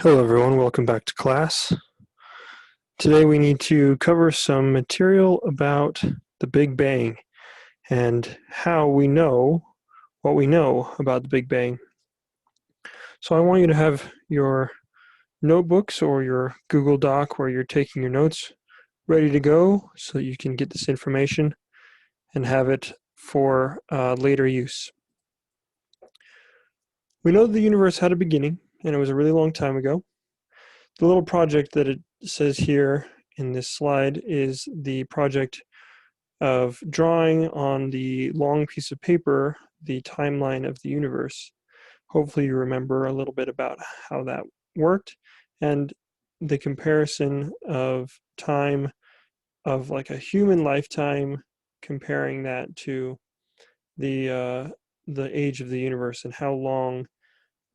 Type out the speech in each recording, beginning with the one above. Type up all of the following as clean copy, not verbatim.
Hello everyone, welcome back to class. Today we need to cover some material about the Big Bang and how we know what we know about the Big Bang. So I want you to have your notebooks or your Google Doc where you're taking your notes ready to go so you can get this information and have it for later use. We know that the universe had a beginning and it was a really long time ago. The little project that it says here in this slide is the project of drawing on the long piece of paper the timeline of the universe. Hopefully you remember a little bit about how that worked and the comparison of time of like a human lifetime, comparing that to the age of the universe and how long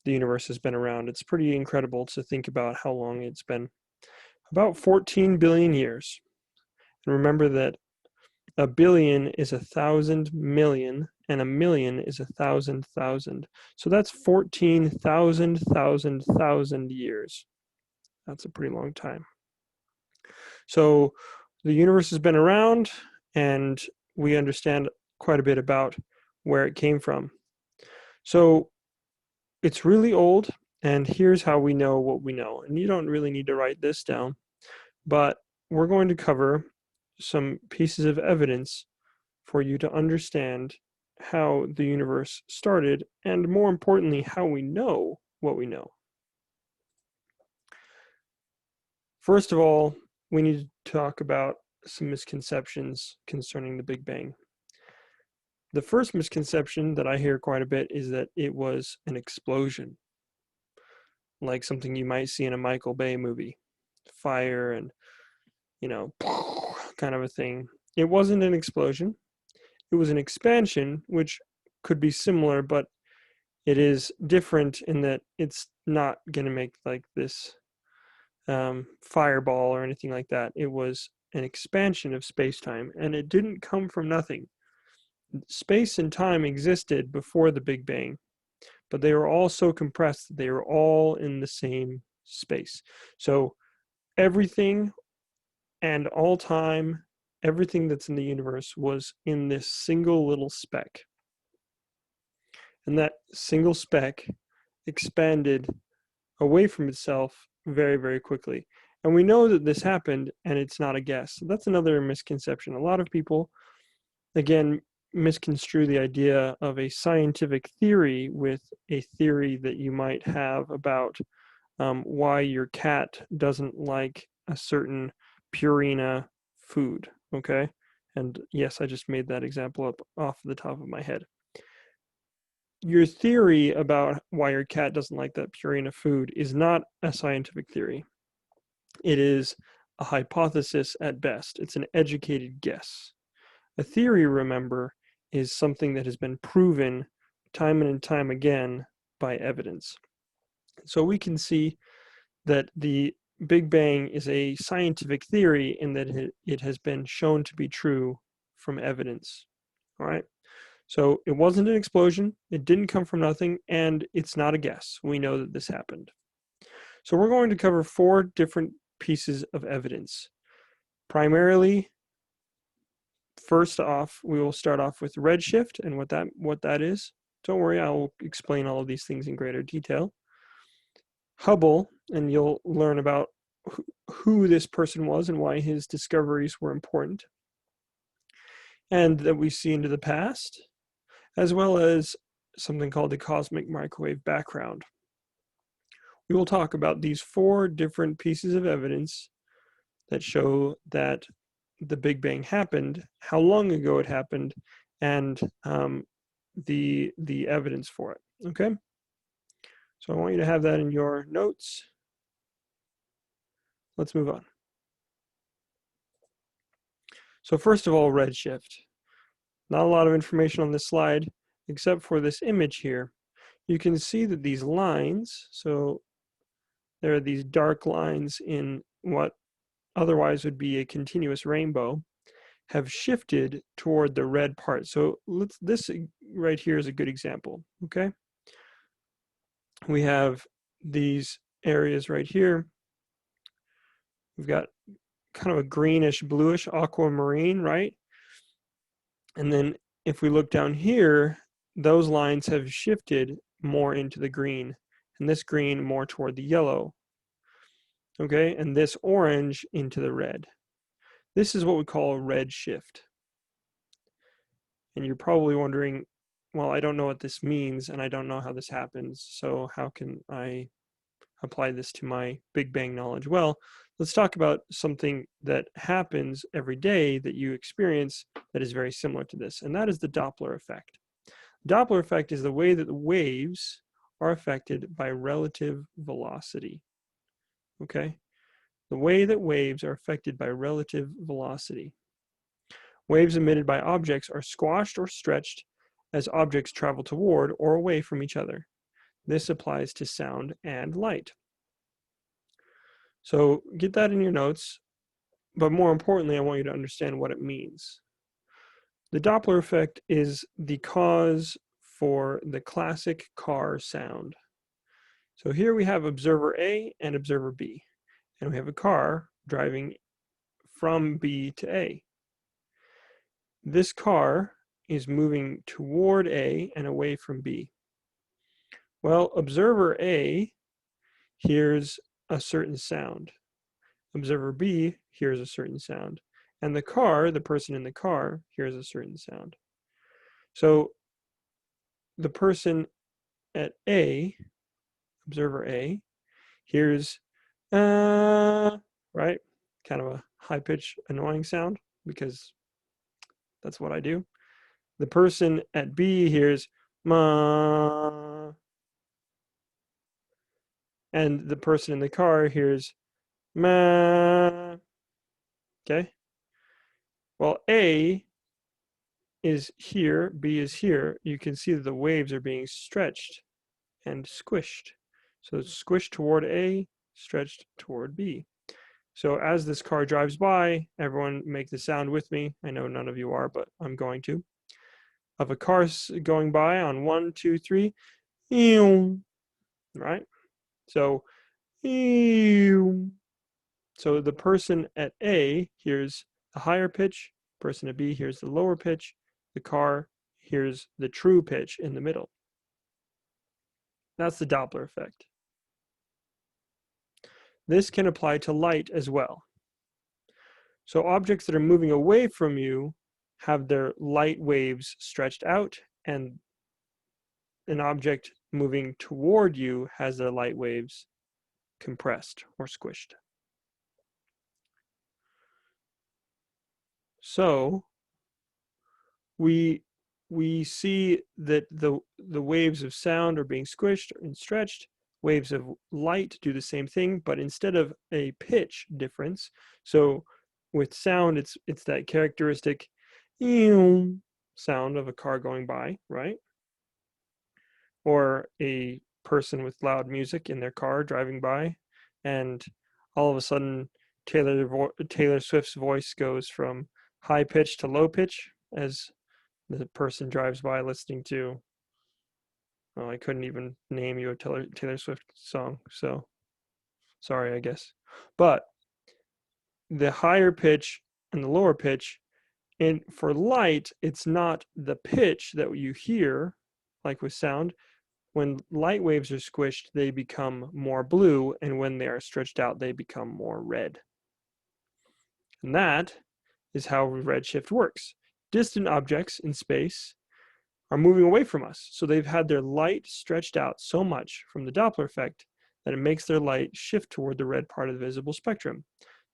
the universe has been around. It's pretty incredible to think about how long it's been. About 14 billion years. And remember that a billion is 1,000 million, and a million is 1,000 thousand. So that's 14,000 years. That's a pretty long time. So the universe has been around, and we understand quite a bit about where it came from. So it's really old, and here's how we know what we know. And you don't really need to write this down, but we're going to cover some pieces of evidence for you to understand how the universe started, and more importantly, how we know what we know. First of all, we need to talk about some misconceptions concerning the Big Bang. The first misconception that I hear quite a bit is that it was an explosion, like something you might see in a Michael Bay movie. Fire and, kind of a thing. It wasn't an explosion. It was an expansion, which could be similar, but it is different in that it's not going to make like this fireball or anything like that. It was an expansion of space-time, and it didn't come from nothing. Space and time existed before the Big Bang, but they were all so compressed that they were all in the same space. So everything and all time, everything that's in the universe was in this single little speck. And that single speck expanded away from itself very, very quickly. And we know that this happened, and it's not a guess. So that's another misconception. A lot of people, again, misconstrue the idea of a scientific theory with a theory that you might have about why your cat doesn't like a certain Purina food, okay? And yes, I just made that example up off the top of my head. Your theory about why your cat doesn't like that Purina food is not a scientific theory. It is a hypothesis at best. It's an educated guess. A theory, remember, is something that has been proven time and time again by evidence. So we can see that the Big Bang is a scientific theory in that it has been shown to be true from evidence. All right. So it wasn't an explosion, it didn't come from nothing, and it's not a guess. We know that this happened. So we're going to cover 4 different pieces of evidence. Primarily, first off, we will start off with Redshift and what that is. Don't worry, I will explain all of these things in greater detail. Hubble, and you'll learn about who this person was and why his discoveries were important, and that we see into the past, as well as something called the cosmic microwave background. We will talk about these 4 different pieces of evidence that show that the Big Bang happened, how long ago it happened, and the evidence for it. Okay? So I want you to have that in your notes. Let's move on. So first of all, redshift. Not a lot of information on this slide, except for this image here. You can see that these lines, so there are these dark lines in what otherwise would be a continuous rainbow, have shifted toward the red part. So this right here is a good example, okay? We have these areas right here. We've got kind of a greenish, bluish aquamarine, right? And then if we look down here, those lines have shifted more into the green, and this green more toward the yellow. Okay, and this orange into the red. This is what we call a redshift. And you're probably wondering, well, I don't know what this means, and I don't know how this happens, so how can I apply this to my Big Bang knowledge? Well, let's talk about something that happens every day that you experience that is very similar to this, and that is the Doppler effect. Doppler effect is the way that the waves are affected by relative velocity. Okay? The way that waves are affected by relative velocity. Waves emitted by objects are squashed or stretched as objects travel toward or away from each other. This applies to sound and light. So get that in your notes, but more importantly, I want you to understand what it means. The Doppler effect is the cause for the classic car sound. So here we have observer A and observer B, and we have a car driving from B to A. This car is moving toward A and away from B. Well, observer A hears a certain sound. Observer B hears a certain sound. And the car, the person in the car, hears a certain sound. So the person at A, observer A, hears, right? Kind of a high-pitched, annoying sound, because that's what I do. The person at B hears, ma, and the person in the car hears, ma. Okay? Well, A is here, B is here. You can see that the waves are being stretched and squished. So it's squished toward A, stretched toward B. So as this car drives by, everyone make the sound with me. I know none of you are, but I'm going to. Of a car going by on 1, 2, 3, right? So, so the person at A hears the higher pitch, person at B hears the lower pitch, the car hears the true pitch in the middle. That's the Doppler effect. This can apply to light as well. So objects that are moving away from you have their light waves stretched out, and an object moving toward you has their light waves compressed or squished. So we see that the waves of sound are being squished and stretched. Waves of light do the same thing, but instead of a pitch difference, so with sound, it's that characteristic sound of a car going by, right? Or a person with loud music in their car driving by, and all of a sudden Taylor Swift's voice goes from high pitch to low pitch as the person drives by listening to, well, I couldn't even name you a Taylor Swift song, so sorry, I guess. But the higher pitch and the lower pitch, and for light, it's not the pitch that you hear, like with sound. When light waves are squished, they become more blue, and when they are stretched out, they become more red. And that is how redshift works. Distant objects in space are moving away from us, so they've had their light stretched out so much from the Doppler effect that it makes their light shift toward the red part of the visible spectrum.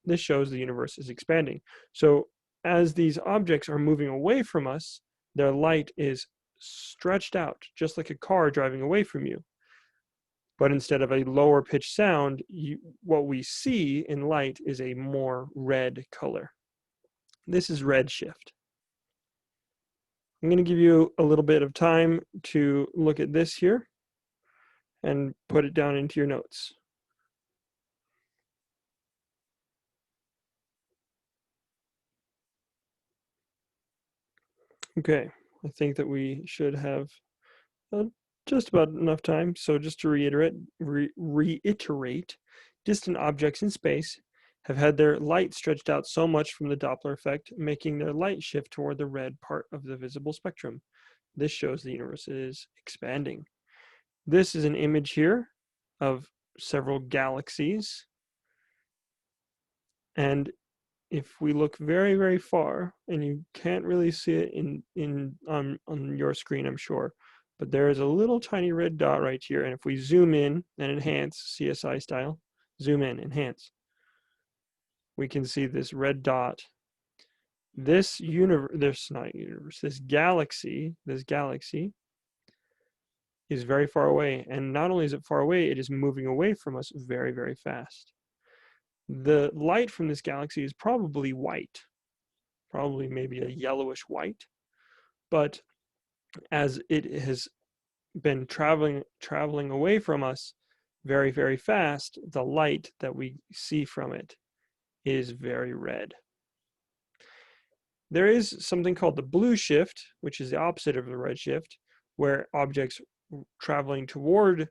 This shows the universe is expanding. So as these objects are moving away from us, their light is stretched out, just like a car driving away from you. But instead of a lower pitch sound, what we see in light is a more red color. This is redshift. I'm going to give you a little bit of time to look at this here and put it down into your notes. Okay, I think that we should have Just about enough time. So just to reiterate, distant objects in space have had their light stretched out so much from the Doppler effect, making their light shift toward the red part of the visible spectrum. This shows the universe is expanding. This is an image here of several galaxies. And if we look very, very far, and you can't really see it on your screen, I'm sure, but there is a little tiny red dot right here. And if we zoom in and enhance, CSI style, zoom in, enhance, we can see this red dot. This galaxy is very far away. And not only is it far away, it is moving away from us very, very fast. The light from this galaxy is probably white, probably maybe a yellowish white, but as it has been traveling away from us very, very fast, the light that we see from it is very red. There is something called the blue shift, which is the opposite of the red shift, where objects traveling toward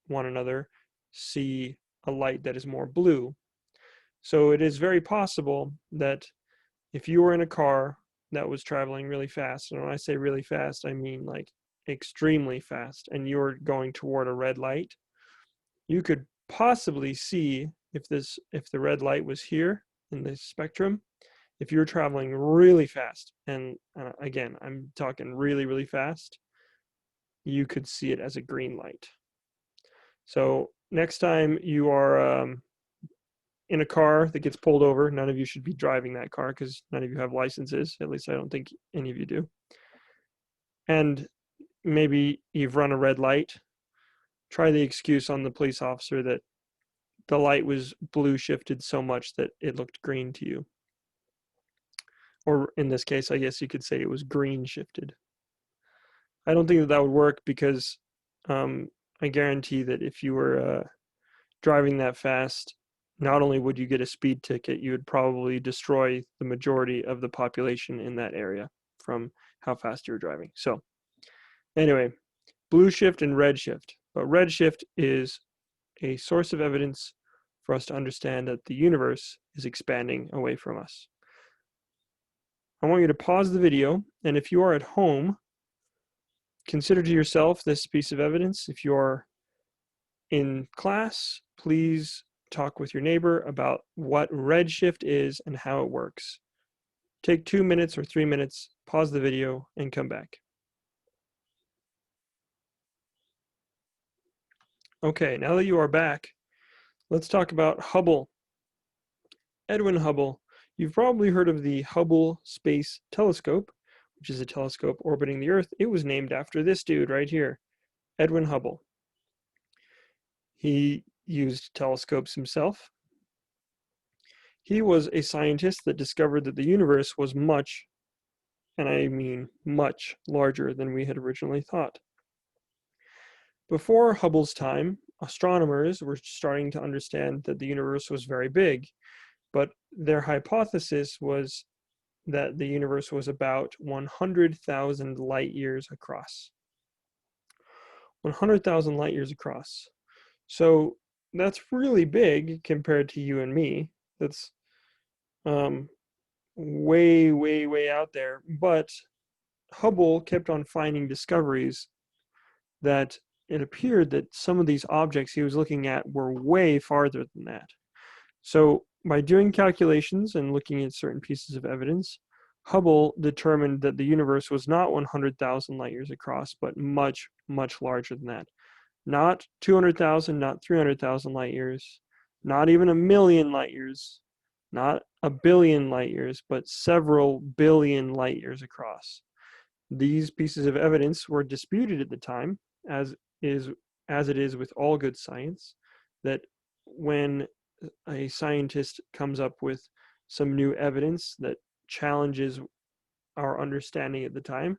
one another see a light that is more blue. So it is very possible that if you were in a car that was traveling really fast, and when I say really fast, I mean like extremely fast, and you're going toward a red light, you could possibly see if the red light was here in the spectrum, if you're traveling really fast, and again, I'm talking really, really fast, you could see it as a green light. So next time you are in a car that gets pulled over, none of you should be driving that car because none of you have licenses. At least I don't think any of you do. And maybe you've run a red light. Try the excuse on the police officer that the light was blue shifted so much that it looked green to you. Or in this case, I guess you could say it was green shifted. I don't think that would work because I guarantee that if you were driving that fast, not only would you get a speed ticket, you would probably destroy the majority of the population in that area from how fast you're driving. So anyway, blue shift and red shift. But red shift is a source of evidence for us to understand that the universe is expanding away from us. I want you to pause the video, and if you are at home, consider to yourself this piece of evidence. If you are in class, please talk with your neighbor about what redshift is and how it works. Take 2 minutes or 3 minutes, pause the video, and come back. Okay, now that you are back, let's talk about Hubble. Edwin Hubble. You've probably heard of the Hubble Space Telescope, which is a telescope orbiting the Earth. It was named after this dude right here, Edwin Hubble. He used telescopes himself. He was a scientist that discovered that the universe was much, and I mean much, larger than we had originally thought. Before Hubble's time, astronomers were starting to understand that the universe was very big, but their hypothesis was that the universe was about 100,000 light years across. 100,000 light years across. So that's really big compared to you and me. That's way, way, way out there. But Hubble kept on finding discoveries that it appeared that some of these objects he was looking at were way farther than that. So by doing calculations and looking at certain pieces of evidence, Hubble determined that the universe was not 100,000 light years across, but much, much larger than that. Not 200,000, not 300,000 light years, not even 1,000,000 light years, not 1 billion light years, but several billion light years across. These pieces of evidence were disputed at the time, as it is with all good science, that when a scientist comes up with some new evidence that challenges our understanding at the time,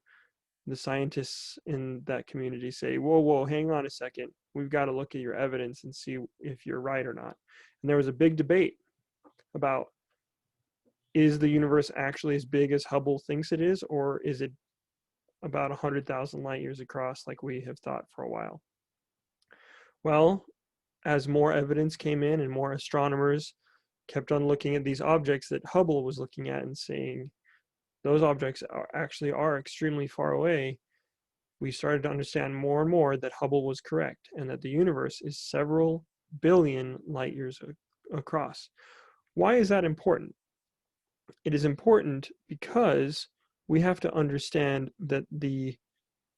the scientists in that community say, whoa, hang on a second. We've got to look at your evidence and see if you're right or not. And there was a big debate about, is the universe actually as big as Hubble thinks it is, or is it about 100,000 light years across, like we have thought for a while. Well, as more evidence came in and more astronomers kept on looking at these objects that Hubble was looking at and saying those objects actually are extremely far away, we started to understand more and more that Hubble was correct and that the universe is several billion light years across. Why is that important? It is important because we have to understand that the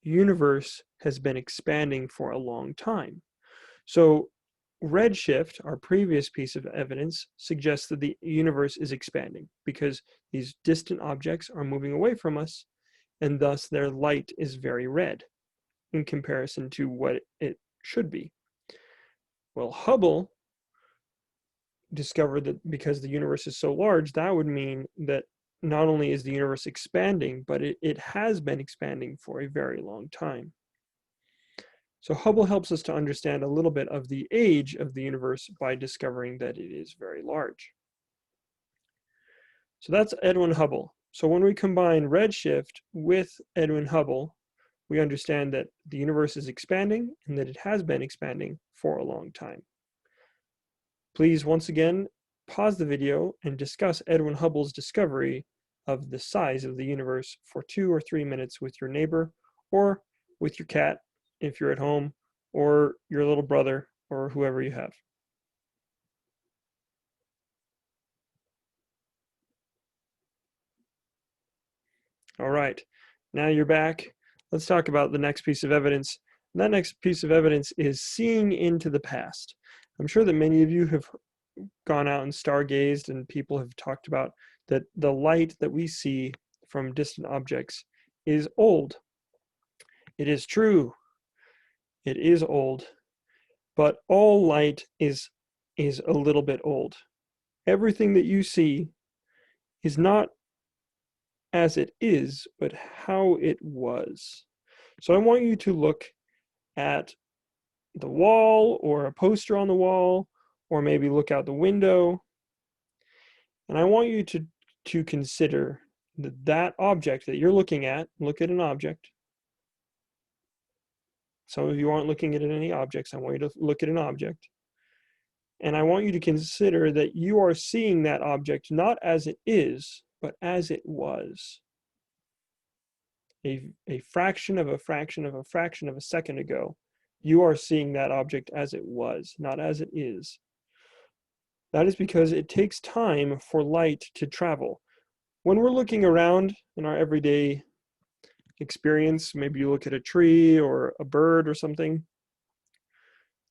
universe has been expanding for a long time. So Redshift, our previous piece of evidence, suggests that the universe is expanding because these distant objects are moving away from us, and thus their light is very red in comparison to what it should be. Well, Hubble discovered that because the universe is so large, that would mean that not only is the universe expanding, but it has been expanding for a very long time. So Hubble helps us to understand a little bit of the age of the universe by discovering that it is very large. So that's Edwin Hubble. So when we combine Redshift with Edwin Hubble, we understand that the universe is expanding and that it has been expanding for a long time. Please, once again, pause the video and discuss Edwin Hubble's discovery of the size of the universe for 2 or 3 minutes with your neighbor or with your cat if you're at home, or your little brother, or whoever you have. All right, now you're back. Let's talk about the next piece of evidence. And that next piece of evidence is seeing into the past. I'm sure that many of you have gone out and stargazed, and people have talked about that the light that we see from distant objects is old. It is true. It is old, but all light is a little bit old. Everything that you see is not as it is, but how it was. So I want you to look at the wall or a poster on the wall, or maybe look out the window, and I want you to consider that object that you're looking at. Look at an object. Some of you aren't looking at any objects. I want you to look at an object. And I want you to consider that you are seeing that object not as it is, but as it was. A fraction of a fraction of a fraction of a second ago, you are seeing that object as it was, not as it is. That is because it takes time for light to travel. When we're looking around in our everyday experience, maybe you look at a tree or a bird or something,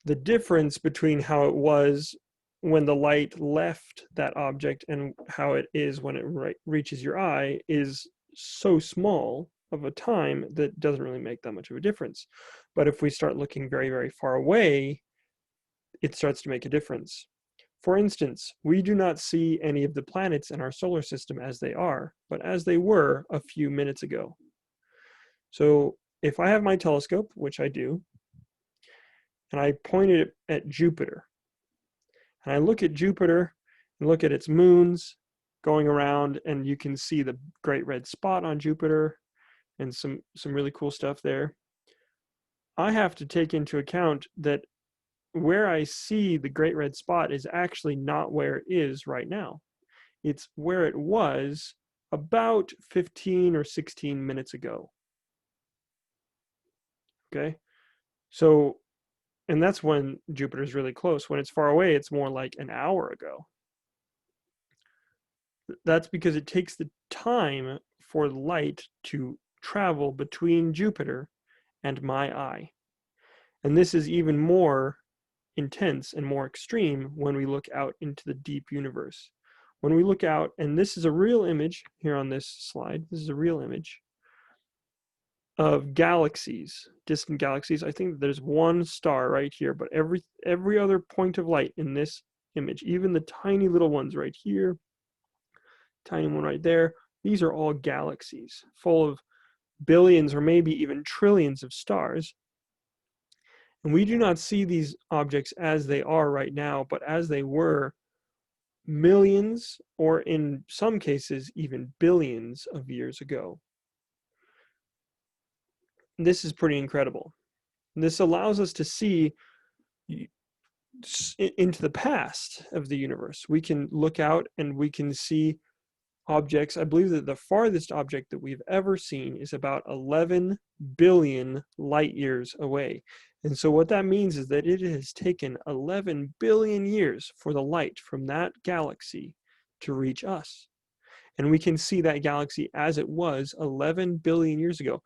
the difference between how it was when the light left that object and how it is when it reaches your eye is so small of a time that doesn't really make that much of a difference. But if we start looking very, very far away, it starts to make a difference. For instance, we do not see any of the planets in our solar system as they are, but as they were a few minutes ago. So if I have my telescope, which I do, and I point it at Jupiter, and I look at Jupiter and look at its moons going around, and you can see the great red spot on Jupiter and some really cool stuff there. I have to take into account that where I see the great red spot is actually not where it is right now. It's where it was about 15 or 16 minutes ago. Okay, so, and that's when Jupiter's really close. When it's far away, it's more like an hour ago. That's because it takes the time for light to travel between Jupiter and my eye. And this is even more intense and more extreme when we look out into the deep universe. When we look out, and this is a real image here on this slide, this is a real image of galaxies, distant galaxies. I think there's one star right here, but every other point of light in this image, even the tiny little ones right here, tiny one right there, these are all galaxies full of billions or maybe even trillions of stars. And we do not see these objects as they are right now, but as they were millions, or in some cases even billions of years ago. this is pretty incredible. This allows us to see into the past of the universe. We can look out and we can see objects. I believe that the farthest object that we've ever seen is about 11 billion light years away. And so what that means is that it has taken 11 billion years for the light from that galaxy to reach us. And we can see that galaxy as it was 11 billion years ago.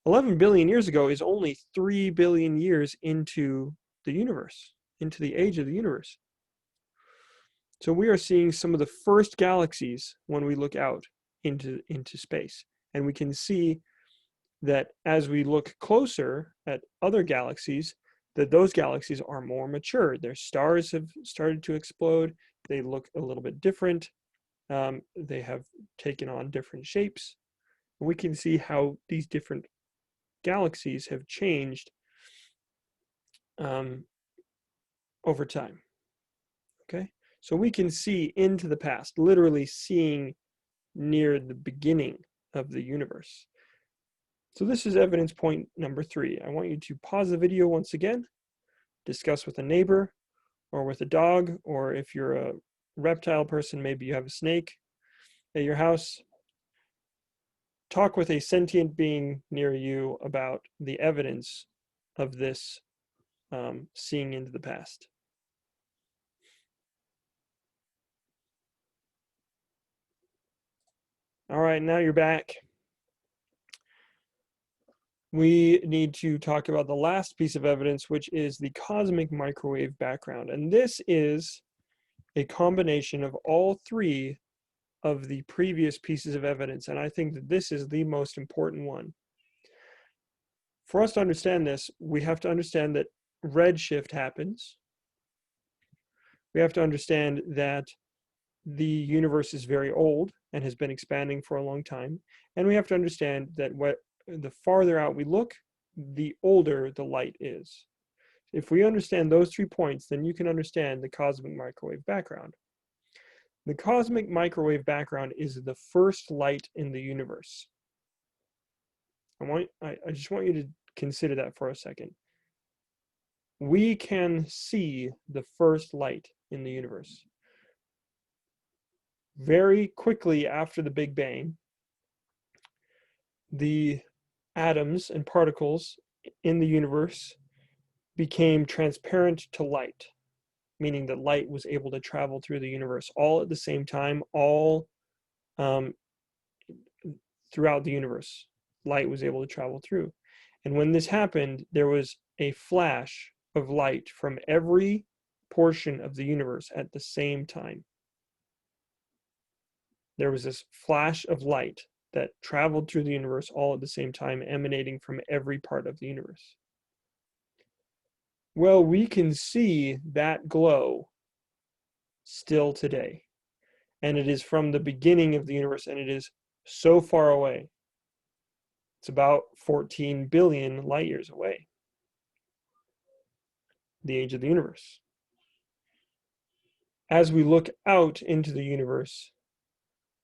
11 billion years ago is only 3 billion years into the universe, into the age of the universe. So we are seeing some of the first galaxies when we look out into space. And we can see that as we look closer at other galaxies, that those galaxies are more mature. Their stars have started to explode. They look a little bit different. They have taken on different shapes. We can see how these different galaxies have changed over time. Okay, so we can see into the past, literally seeing near the beginning of the universe. So this is evidence point number 3. I want you to pause the video once again, discuss with a neighbor or with a dog, or if you're a reptile person, maybe you have a snake at your house. Talk with a sentient being near you about the evidence of this seeing into the past. All right, now you're back. We need to talk about the last piece of evidence, which is the cosmic microwave background. And this is a combination of all 3 of the previous pieces of evidence. And I think that this is the most important one. For us to understand this, we have to understand that redshift happens. We have to understand that the universe is very old and has been expanding for a long time. And we have to understand that the farther out we look, the older the light is. If we understand those 3 points, then you can understand the cosmic microwave background. The cosmic microwave background is the first light in the universe. I just want you to consider that for a second. We can see the first light in the universe. Very quickly after the Big Bang, the atoms and particles in the universe became transparent to light, meaning that light was able to travel through the universe all at the same time, all throughout the universe. Light was able to travel through. And when this happened, there was a flash of light from every portion of the universe at the same time. There was this flash of light that traveled through the universe all at the same time, emanating from every part of the universe. Well, we can see that glow still today. And it is from the beginning of the universe, and it is so far away. It's about 14 billion light years away, the age of the universe. As we look out into the universe,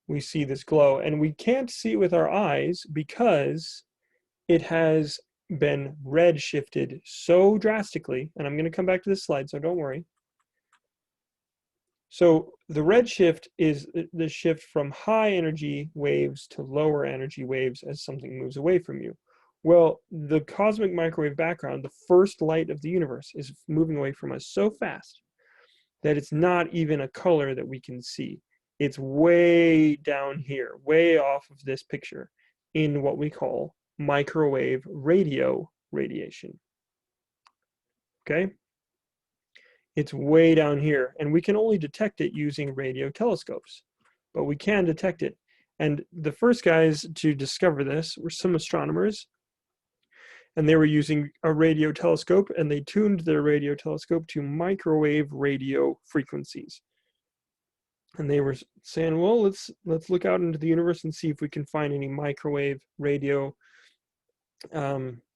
we see this glow, and we can't see it with our eyes because it has been redshifted so drastically. And I'm going to come back to this slide, so don't worry. So the redshift is the shift from high energy waves to lower energy waves as something moves away from you. Well, the cosmic microwave background, the first light of the universe, is moving away from us so fast that it's not even a color that we can see. It's way down here, way off of this picture, in what we call microwave radio radiation. Okay? It's way down here, and we can only detect it using radio telescopes, but we can detect it. And the first guys to discover this were some astronomers, and they were using a radio telescope, and they tuned their radio telescope to microwave radio frequencies. And they were saying, well, let's look out into the universe and see if we can find any microwave radio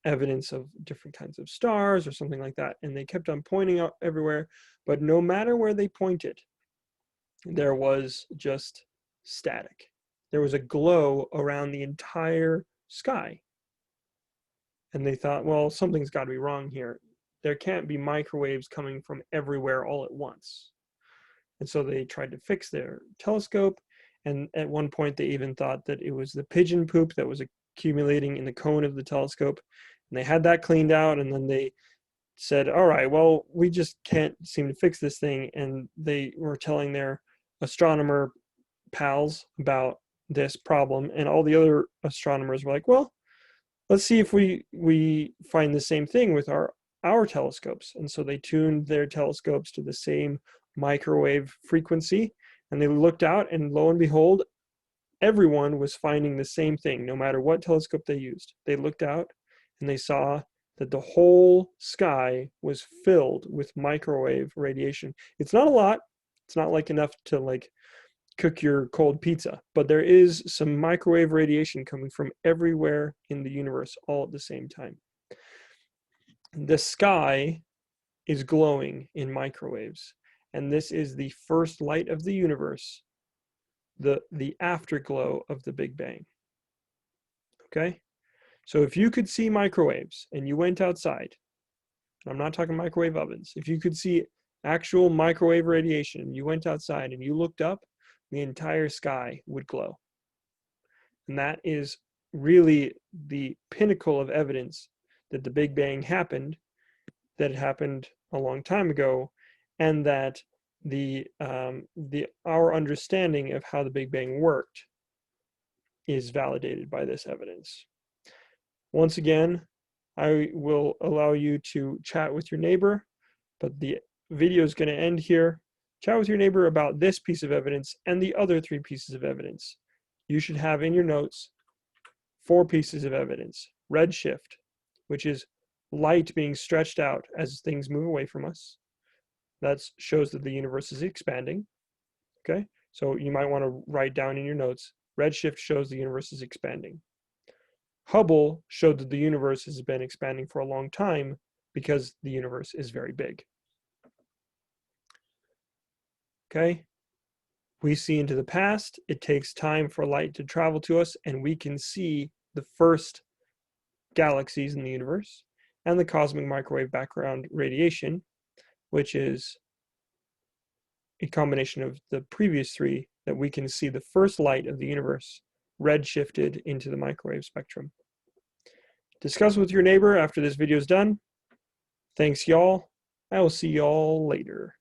evidence of different kinds of stars or something like that. And they kept on pointing out everywhere, but no matter where they pointed, there was just static. There was a glow around the entire sky. And they thought, well, something's got to be wrong here. There can't be microwaves coming from everywhere all at once. And so they tried to fix their telescope. And at one point, they even thought that it was the pigeon poop that was accumulating in the cone of the telescope. And they had that cleaned out. And then they said, all right, well, we just can't seem to fix this thing. And they were telling their astronomer pals about this problem. And all the other astronomers were like, well, let's see if we find the same thing with our telescopes. And so they tuned their telescopes to the same microwave frequency, and they looked out, and lo and behold, everyone was finding the same thing, no matter what telescope they used. They looked out and they saw that the whole sky was filled with microwave radiation. It's not a lot. It's not like enough to like cook your cold pizza, but there is some microwave radiation coming from everywhere in the universe all at the same time. The sky is glowing in microwaves, and this is the first light of the universe, the afterglow of the Big Bang. Okay? So if you could see microwaves and you went outside, I'm not talking microwave ovens, if you could see actual microwave radiation and you went outside and you looked up, the entire sky would glow. And that is really the pinnacle of evidence that the Big Bang happened, that it happened a long time ago, and that our understanding of how the Big Bang worked is validated by this evidence. Once again, I will allow you to chat with your neighbor, but the video is going to end here. Chat with your neighbor about this piece of evidence and the other 3 pieces of evidence. You should have in your notes 4 pieces of evidence. Redshift, which is light being stretched out as things move away from us. That shows that the universe is expanding. Okay, so you might want to write down in your notes, redshift shows the universe is expanding. Hubble showed that the universe has been expanding for a long time because the universe is very big. Okay, we see into the past. It takes time for light to travel to us, and we can see the first galaxies in the universe and the cosmic microwave background radiation, which is a combination of the previous 3, that we can see the first light of the universe redshifted into the microwave spectrum. Discuss with your neighbor after this video is done. Thanks, y'all. I will see y'all later.